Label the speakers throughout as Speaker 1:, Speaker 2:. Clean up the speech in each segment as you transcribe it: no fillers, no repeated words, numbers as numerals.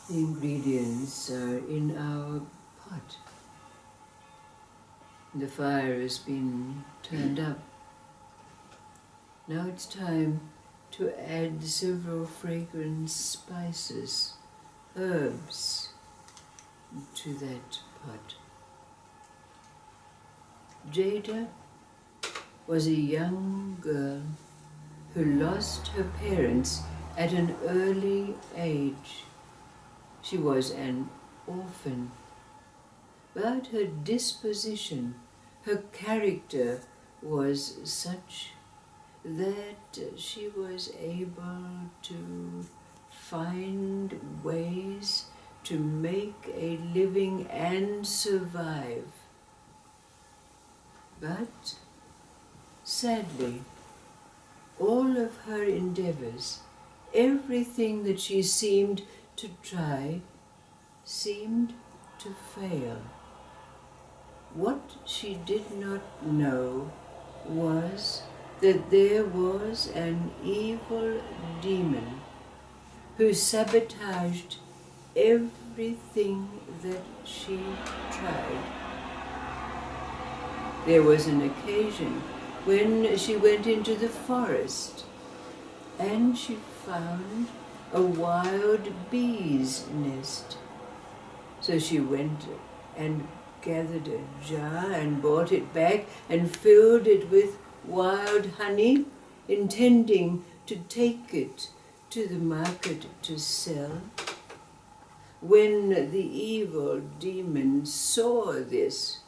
Speaker 1: The ingredients are in our pot. The fire has been turned up. Now it's time to add several fragrant spices, herbs, to that pot. Jada was a young girl who lost her parents at an early age. She was an orphan, but her disposition, her character was such that she was able to find ways to make a living and survive. But sadly, all of her endeavors, everything that she seemed to try, seemed to fail. What she did not know was that there was an evil demon who sabotaged everything that she tried. There was an occasion when she went into the forest and she found a wild bee's nest. So she went and gathered a jar and brought it back and filled it with wild honey, intending to take it to the market to sell. When the evil demon saw this,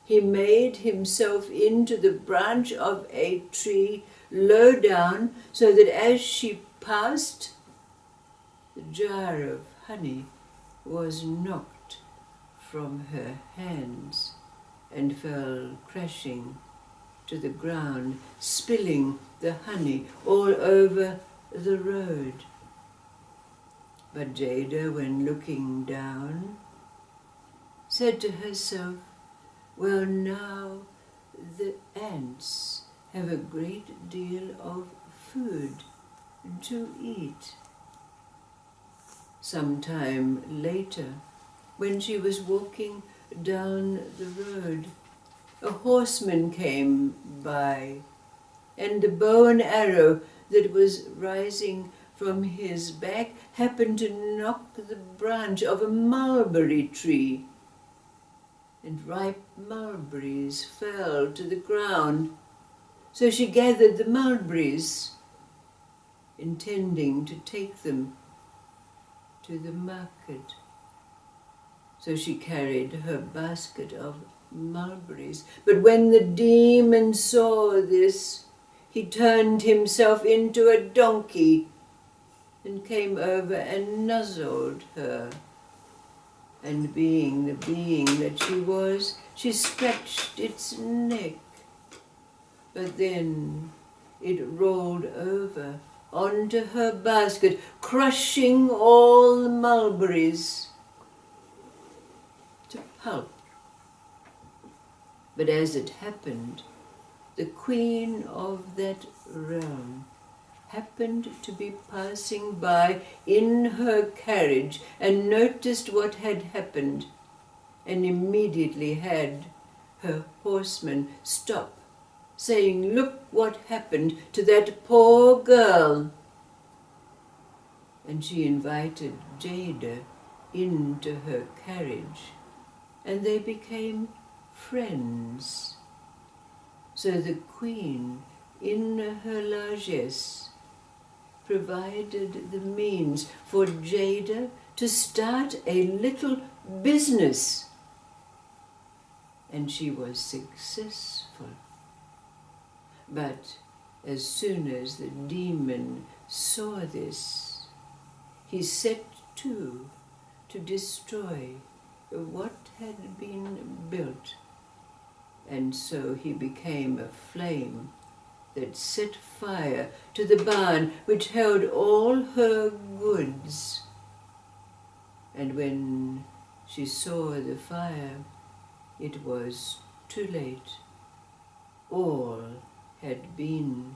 Speaker 1: he made himself into the branch of a tree low down, so that as she passed, the jar of honey was knocked from her hands and fell crashing to the ground, spilling the honey all over the road. But Jada, when looking down, said to herself, well, now the ants have a great deal of food to eat. Sometime later, when she was walking down the road, a horseman came by, and the bow and arrow that was rising from his back happened to knock the branch of a mulberry tree, and ripe mulberries fell to the ground. So she gathered the mulberries, intending to take them to the market. So she carried her basket of mulberries. But when the demon saw this, he turned himself into a donkey and came over and nuzzled her. And being the being that she was, she scratched its neck. But then it rolled over onto her basket, crushing all the mulberries to pulp. But as it happened, the queen of that realm happened to be passing by in her carriage and noticed what had happened, and immediately had her horseman stop, saying, look what happened to that poor girl. And she invited Jada into her carriage, and they became friends. So the queen, in her largesse, provided the means for Jada to start a little business, and she was successful. But as soon as the demon saw this, he set to destroy what had been built, and so he became a flame that set fire to the barn which held all her goods. And when she saw the fire, it was too late. All had been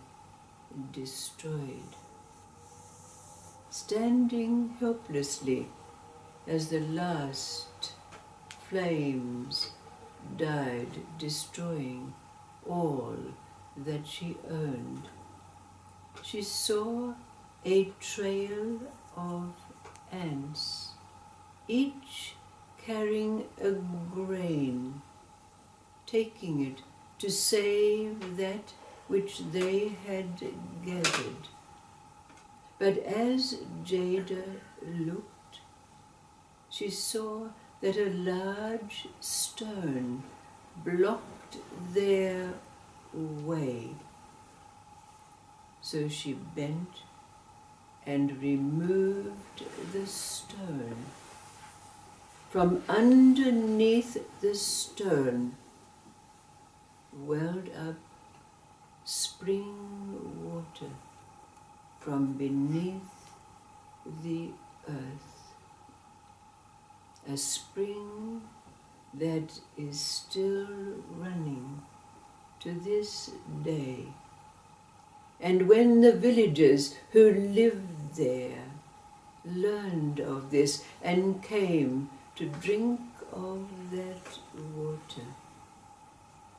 Speaker 1: destroyed. Standing helplessly as the last flames died, destroying all that she owned. She saw a trail of ants, each carrying a grain, taking it to save that which they had gathered. But as Jada looked, she saw that a large stone blocked their way. So she bent and removed the stone. From underneath the stone welled up spring water from beneath the earth, a spring that is still running to this day. And when the villagers who lived there learned of this and came to drink of that water,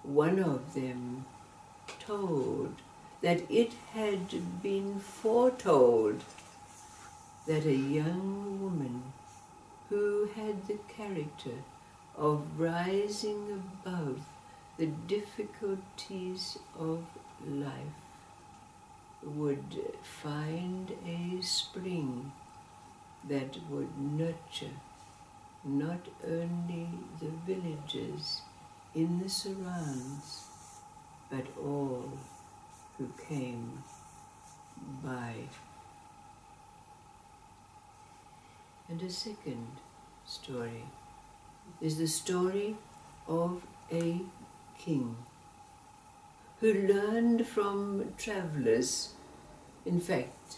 Speaker 1: one of them told that it had been foretold that a young woman who had the character of rising above the difficulties of life would find a spring that would nurture not only the villagers in the surrounds, but all who came by. And a second story is the story of a king who learned from travelers, in fact,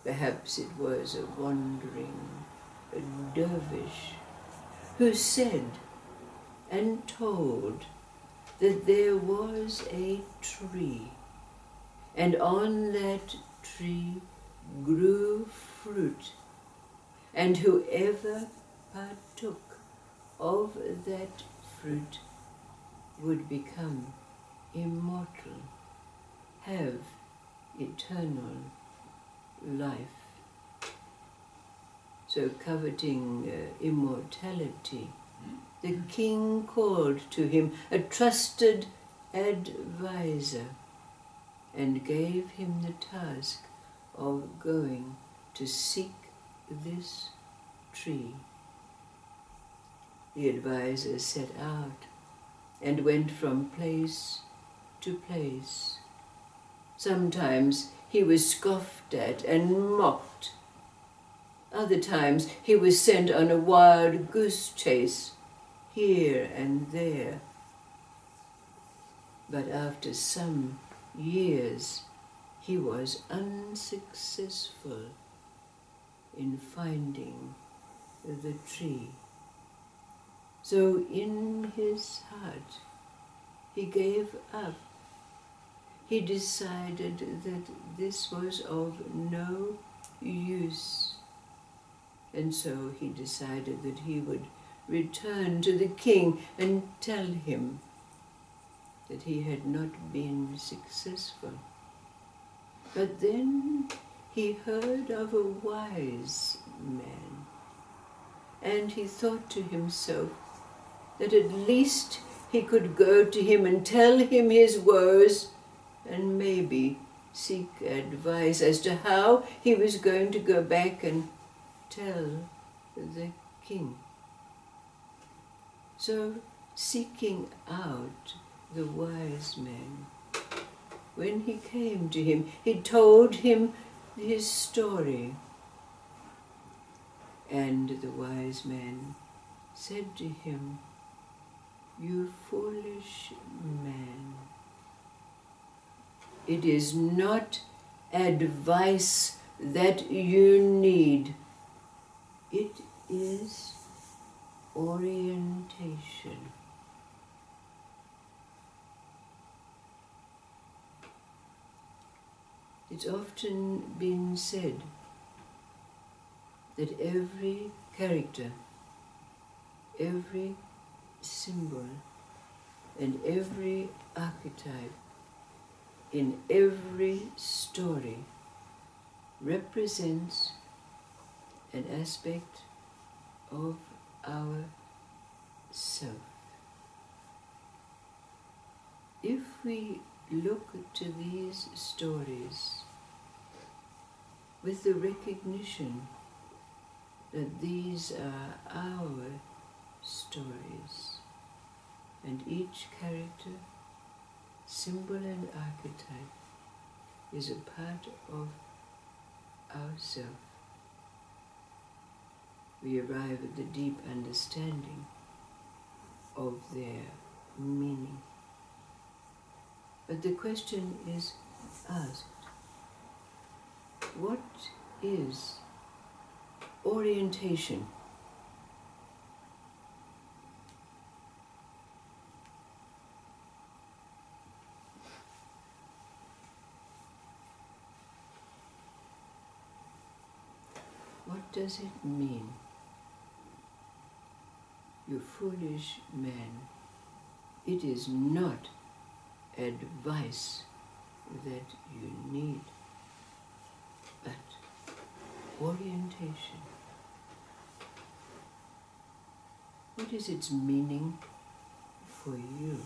Speaker 1: perhaps it was a wandering dervish, who said and told that there was a tree, and on that tree grew fruit, and whoever partook of that fruit would become immortal, have eternal life. So coveting immortality, the king called to him a trusted advisor and gave him the task of going to seek this tree. The advisor set out and went from place to place. Sometimes he was scoffed at and mocked. Other times he was sent on a wild goose chase here and there. But after some years, he was unsuccessful in finding the tree. So in his heart, he gave up. He decided that this was of no use. And so he decided that he would return to the king and tell him that he had not been successful. But then he heard of a wise man, and he thought to himself that at least he could go to him and tell him his woes and maybe seek advice as to how he was going to go back and tell the king. So, seeking out the wise man, when he came to him, he told him his story. And the wise man said to him, "You foolish man, it is not advice that you need. It is orientation." It's often been said that every character every symbol and every archetype in every story represents an aspect of our self. If we look to these stories with the recognition that these are our stories, and each character, symbol and archetype is a part of ourself, we arrive at the deep understanding of their meaning. But the question is asked, what is orientation? What does it mean? You foolish man, it is not advice that you need, but orientation. What is its meaning for you?